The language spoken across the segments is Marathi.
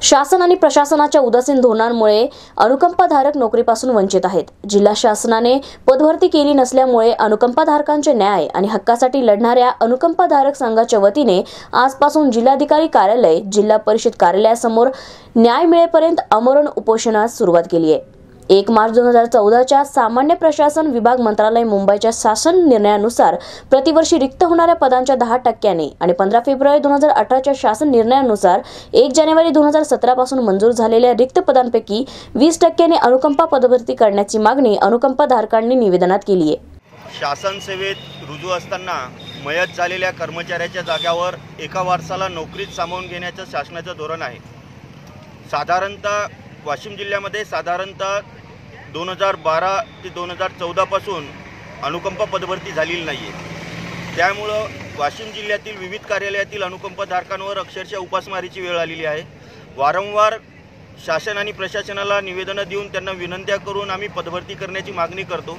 शासन आणि प्रशासनाच्या उदासीन धोरणांमुळे अनुकंपाधारक नोकरीपासून वंचित आहेत। जिल्हा शासनाने पदभरती केली नसल्यामुळे अनुकंपाधारकांचे न्याय आणि हक्कासाठी लढणाऱ्या अनुकंपाधारक संघाच्या वतीने आजपासून जिल्हाधिकारी कार्यालय, जिल्हा परिषद कार्यालयासमोर न्याय मिळेपर्यंत आमरण उपोषणास सुरुवात केली आहे। 1 मार्च 2014च्या सामान्य प्रशासन विभाग मंत्रालय मुंबईच्या शासन निर्णयानुसार प्रतिवर्षी रिक्त होणाऱ्या पदांच्या 10% आणि 15 फेब्रुवारी 2018च्या शासन निर्णयानुसार 1 जानेवारी 2017 पासून मंजूर झालेल्या रिक्त पदांपैकी 20% अनुकंपा पदभरती करण्याची मागणी अनुकंपाधारकांनी निवेदनात केली आहे। शासन सेवेत रुजू असताना मयत झालेल्या कर्मचाऱ्याच्या जाग्यावर एका वारसाला नोकरीत सामावून घेण्याचं शासनाचं धोरण आहे। साधारणतः वाशिम जिल्ह्यामध्ये साधारणतः 2012 ते 2014 पासून अनुकंपा पदभरती झालेली नाही आहे। त्यामुळं वाशिम जिल्ह्यातील विविध कार्यालयातील अनुकंपाधारकांवर अक्षरशः उपासमारीची वेळ आलेली आहे। वारंवार शासन आणि प्रशासनाला निवेदनं देऊन त्यांना विनंत्या करून आम्ही पदभरती करण्याची मागणी करतो।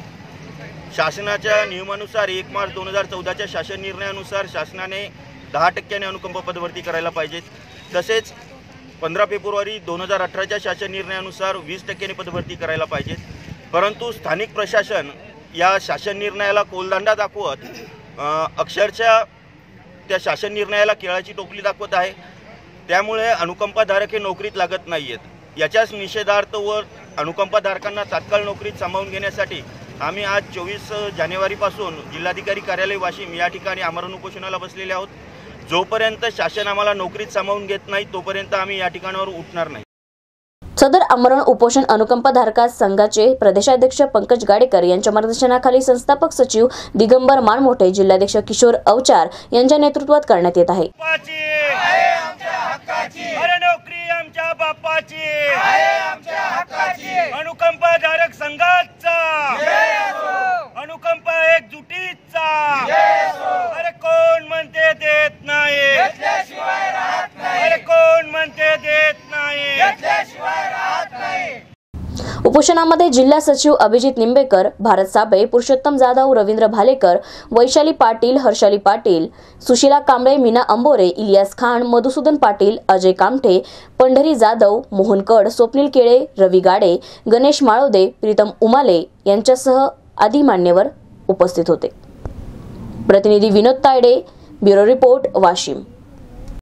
शासनाच्या नियमानुसार 1 मार्च 2014च्या शासन निर्णयानुसार शासनाने 10% अनुकंपा पदभरती करायला पाहिजे। तसेच 15 फेब्रुवारी 2018च्या शासन निर्णयानुसार 20% पदभरती करायला पाहिजे। परंतु स्थानिक प्रशासन या शासन निर्णयाला कोलदांडा दाखवत अक्षरशः त्या शासन निर्णयाला केळाची टोपली दाखवत आहे। त्यामुळे अनुकंपाधारक हे नोकरीत लागत नाही आहेत। याच्याच निषेधार्थ व अनुकंपाधारकांना तात्काळ नोकरीत सामावून घेण्यासाठी आम्ही आज 24 जानेवारीपासून जिल्हाधिकारी कार्यालय वाशिम या ठिकाणी आमरण उपोषणाला बसलेले आहोत। जोपर्यंत शासन आम्हाला नोकरीत सामावून घेत नाही तोपर्यंत आम्ही या ठिकाणावर उठणार नाही। सदर आमरण उपोषण अनुकंपाधारक संघाचे प्रदेशाध्यक्ष पंकज गाडेकर यांच्या मार्गदर्शनाखाली संस्थापक सचिव दिगंबर मानमोठे, जिल्हाध्यक्ष किशोर अवचार यांच्या नेतृत्वात करण्यात येत आहे। अनुकंपाधारक संघाचा अनुकंपा एकजुटीचा अरे कोण म्हणते देत नाही, अरे कोण म्हणते देत नाही। उपोषणामध्ये जिल्हा सचिव अभिजित निंबेकर, भारत साबळे, पुरुषोत्तम जाधव, रवींद्र भालेकर, वैशाली पाटील, हर्षाली पाटील, सुशीला कांबळे, मीना अंबोरे, इलियास खान, मधुसूदन पाटील, अजय कामठे, पंढरी जाधव, मोहन कड, स्वप्नील केळे, रवी गाडे, गणेश माळोदे, प्रीतम उमाले यांच्यासह आदी मान्यवर उपस्थित होते। प्रतिनिधी विनोद तायडे, ब्युरो रिपोर्ट, वाशिम।